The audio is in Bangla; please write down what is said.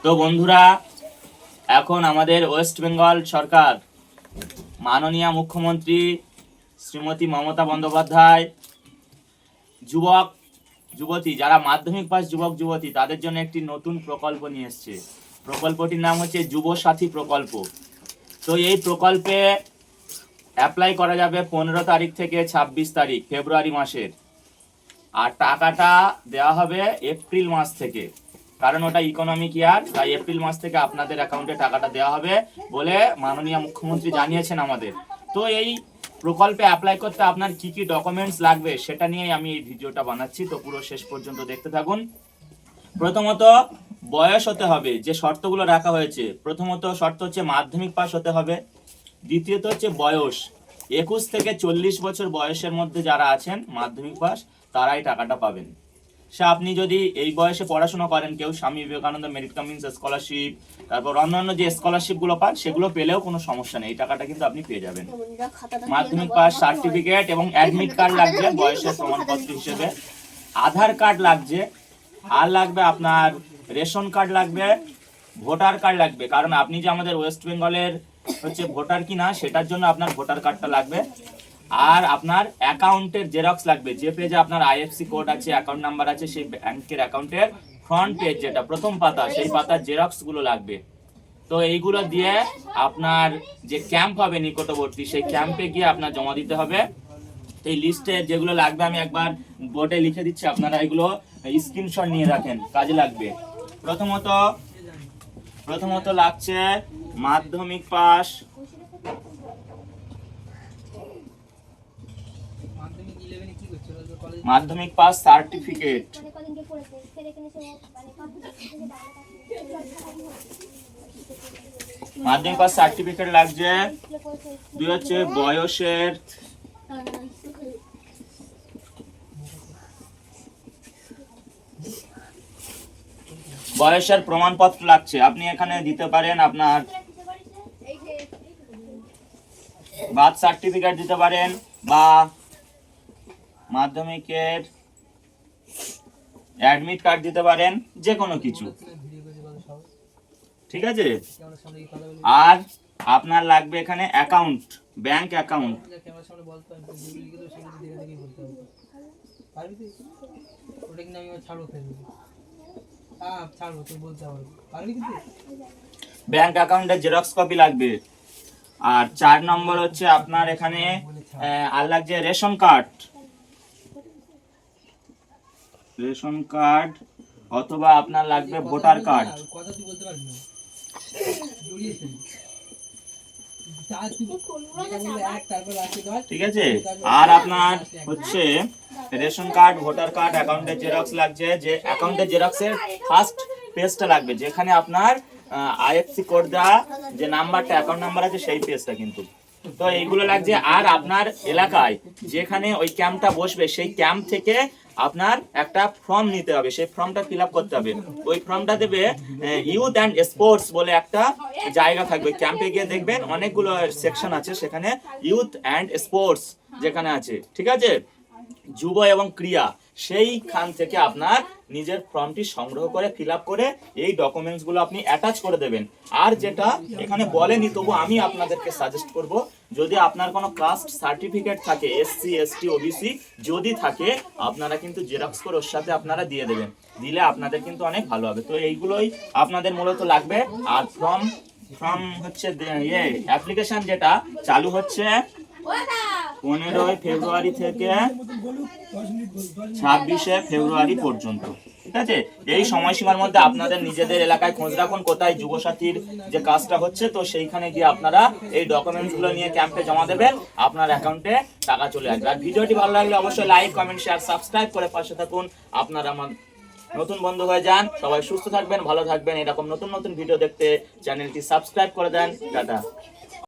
তো বন্ধুরা, এখন আমাদের ওয়েস্ট বেঙ্গল সরকার মাননীয় মুখ্যমন্ত্রী শ্রীমতী মমতা বন্দ্যোপাধ্যায় যুবক যুবতী যারা মাধ্যমিক পাস যুবক যুবতী তাদের জন্য একটি নতুন প্রকল্প নিয়ে এসেছে। প্রকল্পটির নাম হচ্ছে যুব সাথী প্রকল্প। তো এই প্রকল্পে অ্যাপ্লাই করা যাবে 15 তারিখ থেকে 26 তারিখ ফেব্রুয়ারি মাসের, আর টাকাটা দেওয়া হবে এপ্রিল মাস থেকে, কারণ ওটা ইকোনমিক ইয়ার, তাই এপ্রিল মাস থেকে আপনাদের অ্যাকাউন্টে টাকাটা দেওয়া হবে বলে মাননীয় মুখ্যমন্ত্রী জানিয়েছেন আমাদের। তো এই প্রকল্পে অ্যাপ্লাই করতে আপনার কি কি ডকুমেন্টস লাগবে সেটা নিয়ে আমি এই ভিডিওটা বানাচ্ছি, তো পুরো শেষ পর্যন্ত দেখতে থাকুন। প্রথমত বয়স হতে হবে, যে শর্তগুলো রাখা হয়েছে। প্রথমত শর্ত হচ্ছে মাধ্যমিক পাস হতে হবে। দ্বিতীয়ত হচ্ছে বয়স 21 থেকে 40 বছর বয়সের মধ্যে যারা আছেন মাধ্যমিক পাস তারাই টাকাটা পাবেন। সে আপনি যদি এই বয়সে পড়াশোনা করেন, কেউ Swami Vivekananda merit Cummins scholarship, তারপর অন্যান্য যে স্কলারশিপগুলো পান সেগুলো পেলেও কোনো সমস্যা নেই, এই টাকাটা কিন্তু আপনি পেয়ে যাবেন। মাধ্যমিক পাস সার্টিফিকেট এবং অ্যাডমিট কার্ড লাগবে বয়সের প্রমাণপত্র হিসেবে, আধার কার্ড লাগছে, আর লাগবে আপনার রেশন কার্ড লাগবে, ভোটার কার্ড লাগবে, কারণ আপনি যে আমাদের ওয়েস্ট বেঙ্গলের হচ্ছে ভোটার কিনা সেটার জন্য আপনার ভোটার কার্ডটা লাগবে। আর আপনার অ্যাকাউন্টের জেরক্স লাগবে, যে পেজে আপনার আইএফসি কোড আছে, অ্যাকাউন্ট নাম্বার আছে, সেই ব্যাংকের অ্যাকাউন্টের ফ্রন্ট পেজ যেটা প্রথম পাতা, সেই পাতার জেরক্স গুলো লাগবে। তো এইগুলো দিয়ে আপনার যে ক্যাম্প হবে নিকটবর্তী, সেই ক্যাম্পে গিয়ে আপনার জমা দিতে হবে। এই লিস্টে যেগুলো লাগবে আমি একবার বোর্ডে লিখে দিচ্ছি, আপনারা এগুলো স্ক্রিনশট নিয়ে রাখেন, কাজে লাগবে। প্রথমত লাগছে মাধ্যমিক পাস, মাধ্যমিক পাস সার্টিফিকেট, মাধ্যমিক পাস সার্টিফিকেট লাগছে। দুই হচ্ছে বয়সের প্রমাণপত্র লাগছে, আপনি এখানে দিতে পারেন আপনার বার্থ সার্টিফিকেট দিতে পারেন বা মাধ্যমিকের অ্যাডমিট কার্ড দিতে পারেন, যে কোনো কিছু, ঠিক আছে। আর আপনার লাগবে এখানে অ্যাকাউন্ট, ব্যাংক অ্যাকাউন্ট। ব্যাংক অ্যাকাউন্টের জেরক্স কপি লাগবে। আর 4 নম্বর হচ্ছে আপনার এখানে আর লাগছে রেশন কার্ড, রেশন কার্ড অথবা আপনার লাগবে ভোটার কার্ড, ঠিক আছে। আর আপনার হচ্ছে রেশন কার্ড, ভোটার কার্ড, অ্যাকাউন্টের জেরক্স লাগছে, যে অ্যাকাউন্টের জেরক্সের ফার্স্ট পেজটা লাগবে, যেখানে আপনার আইএফসি কোড দেওয়া যে নাম্বারটা, অ্যাকাউন্ট নাম্বার আছে, সেই পেজটা কিন্তু। তো এইগুলো লাগছে। আর আপনার এলাকায় যেখানে ওই ক্যাম্পটা বসবে সেই ক্যাম্প থেকে আপনার একটা ফর্ম নিতে হবে, সেই ফর্মটা ফিল আপ করতে হবে। ওই ফর্মটা দেবে ইউথ অ্যান্ড স্পোর্টস বলে একটা জায়গা থাকবে, ক্যাম্পে গিয়ে দেখবেন অনেকগুলো সেকশন আছে, সেখানে ইউথ অ্যান্ড স্পোর্টস যেখানে আছে, ঠিক আছে, যুব এবং ক্রীড়া, সেইখান থেকে আপনার নিজের ফর্মটি সংগ্রহ করে ফিল আপ করে এই ডকুমেন্টসগুলো আপনি অ্যাটাচ করে দেবেন। আর যেটা এখানে বলেনি, তবু আমি আপনাদেরকে সাজেস্ট করব, যদি আপনার কোনো কাস্ট সার্টিফিকেট থাকে, এসসি এসটি ওবিসি যদি থাকে, আপনারা কিন্তু জেরক্স করে ওর সাথে আপনারা দিয়ে দেবেন, দিলে আপনাদের কিন্তু অনেক ভালো হবে। তো এইগুলোই আপনাদের মূলত লাগবে। আর ফর্ম হচ্ছে অ্যাপ্লিকেশন যেটা চালু হচ্ছে 15 ফেব্রুয়ারি থেকে 26 ফেব্রুয়ারি পর্যন্ত, ঠিক আছে। এই সময়সীমার মধ্যে আপনাদের নিজেদের এলাকায় খোঁজ রাখুন কোথায় যুবসাথীর যে কাজটা হচ্ছে, তো সেইখানে গিয়ে আপনারা এই ডকুমেন্টসগুলো নিয়ে ক্যাম্পে জমা দেবেন, আপনার অ্যাকাউন্টে টাকা চলে আসবে। আর ভিডিওটি ভালো লাগলে অবশ্যই লাইক, কমেন্ট, শেয়ার, সাবস্ক্রাইব করে পাশে থাকুন। আপনারা আমার নতুন বন্ধু হয়ে যান। সবাই সুস্থ থাকবেন, ভালো থাকবেন। এরকম নতুন নতুন ভিডিও দেখতে চ্যানেলটি সাবস্ক্রাইব করে দেন। টাটা।